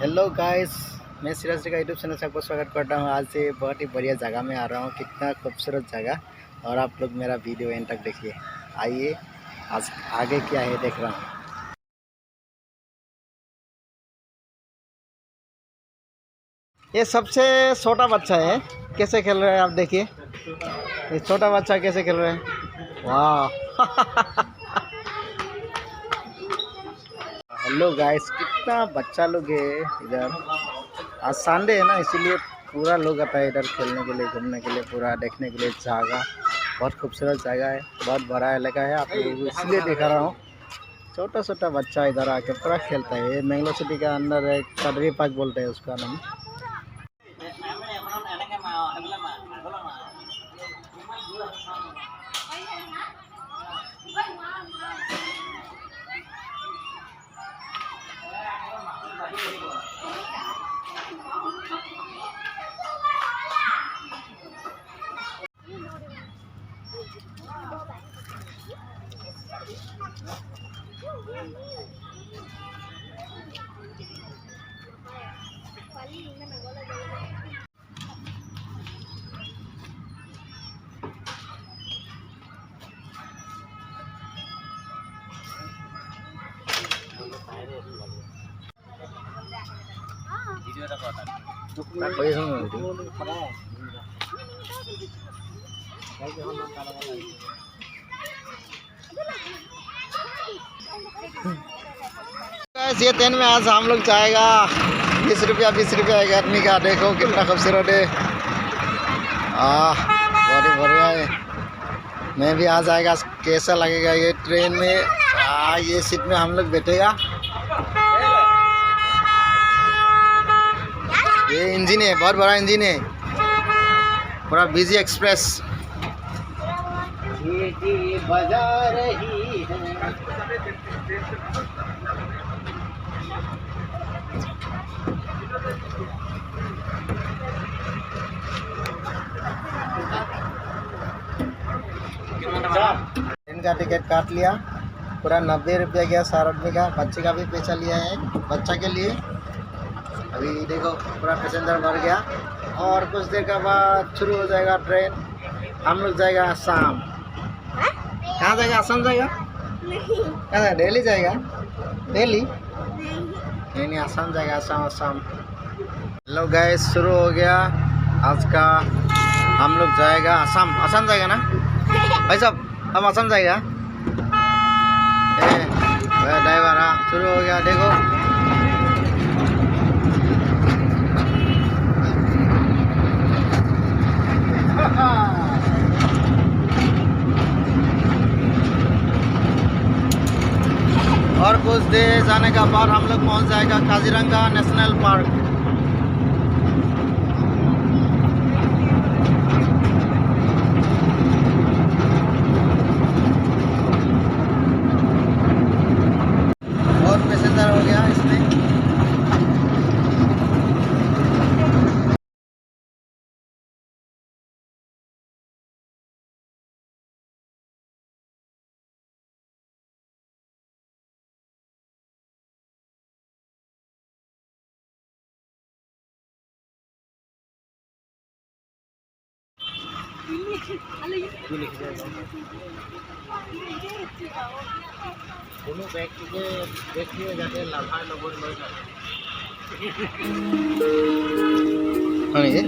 Hello guys, मैं सिराज का YouTube channel से आपको स्वागत करता हूँ। आज से बहुत ही बढ़िया जगह में आ रहा हूँ। कितना खूबसूरत जगह, और आप लोग मेरा वीडियो एंड तक देखिए। आइए आज आगे क्या है देख रहा हूँ। ये सबसे छोटा बच्चा है, कैसे खेल रहा है आप देखिए। ये छोटा बच्चा कैसे खेल रहा है, वाह। हेलो गाइस, कितना बच्चा लोग है इधर। आज संडे है ना, इसीलिए पूरा लोग आता है इधर खेलने के लिए, घूमने के लिए, पूरा देखने के लिए। जगह बहुत खूबसूरत जगह है, बहुत बड़ा इलाका है। आप लोगों को इसलिए दिखा रहा हूँ। छोटा छोटा बच्चा इधर आके पूरा खेलता है। ये मैंगलोर सिटी का अंदर एक कदरी पार्क बोलते हैं उसका नाम। ये ट्रेन में आज हम लोग जाएगा। 20 रुपया एक आदमी का। देखो कितना खूबसूरत है। बहुत ही बढ़िया है। मैं भी आ जाएगा, कैसा लगेगा ये ट्रेन में। ये सीट में हम लोग बैठेगा। ये इंजन है, बहुत बड़ा इंजन है, पूरा बिजी एक्सप्रेस। बजा रही है। ट्रेन का टिकट काट लिया, पूरा 90 रुपया गया 4 आदमी का। बच्चे का भी पैसा लिया है, बच्चा के लिए। अभी देखो पूरा पैसेंजर भर गया, और कुछ देर के बाद शुरू हो जाएगा ट्रेन। हम लोग जाएगा आसाम। कहाँ जाएगा? आसाम जाएगा? कहाँ? दिल्ली जाएगा? दिल्ली नहीं, आसाम जाएगा। आसाम। हेलो गाइस, शुरू हो गया आज का। हम लोग जाएगा आसाम जाएगा ना भाई साहब? हम आसाम जाएगा। ड्राइवर शुरू हो गया, देखो। और कुछ देर जाने के बाद हम लोग पहुंच जाएगा काजीरंगा नेशनल पार्क। और पैसेंजर हो गया इसमें। কোনো ব্যক্তিকে দেখিয়ে যাতে লাভায় ল'বলৈ লৈ যায়। হয় নেকি?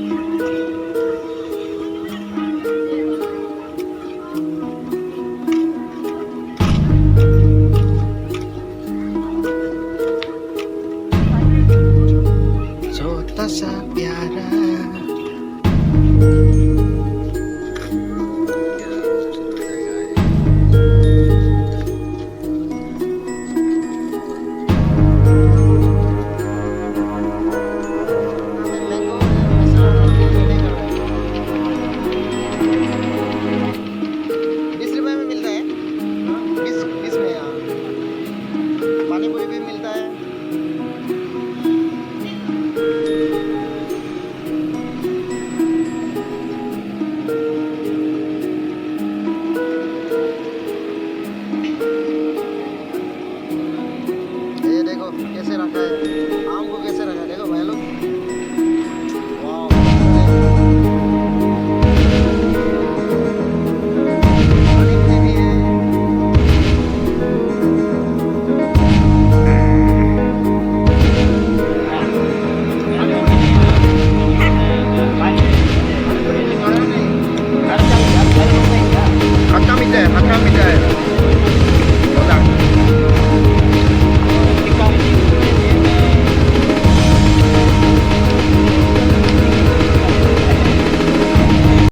छोटा सा प्यारा